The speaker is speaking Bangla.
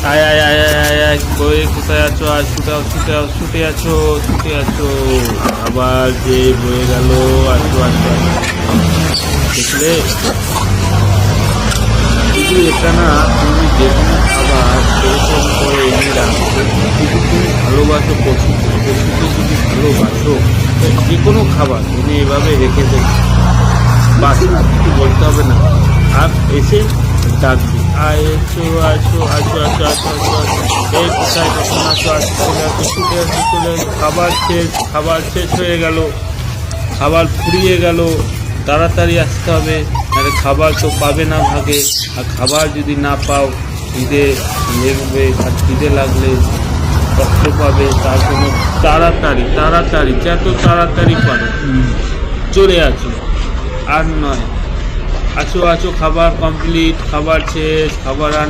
আয় আয় আয় আয় আয় আয় কই কোথায় আছো? আর ছুটে আছো। আবার যে বয়ে গেল। আসো আসো আসো। দেখলে শুধু এটা না, তুমি যে কোনো খাবার সেরকম করে এনে রাখো। যদি তুমি ভালোবাসো পশুকে যদি ভালোবাসো, যে কোনো খাবার এনে এভাবে রেখে দেবে, বাস আর কিছু বলতে হবে না। আর এসে ডাকবে, আসো আসো আসো আসো আসো আসো আসো। এই কোথায় কখন আসো? আসো চলে আসো, ছুটে আসো চলে আসো। খাবার শেষ হয়ে গেল, খাবার ফুরিয়ে গেল, তাড়াতাড়ি আসতে হবে, আর খাবার তো পাবে না ভাগে। আর খাবার যদি না পাও খিদে লেগবে, আর খিদে লাগলে কষ্ট পাবে। তার জন্য তাড়াতাড়ি যত তাড়াতাড়ি পারো চলে আসো। আর নয়, আসো খাবার কমপ্লিট, খাবার শেষ, খাবার আর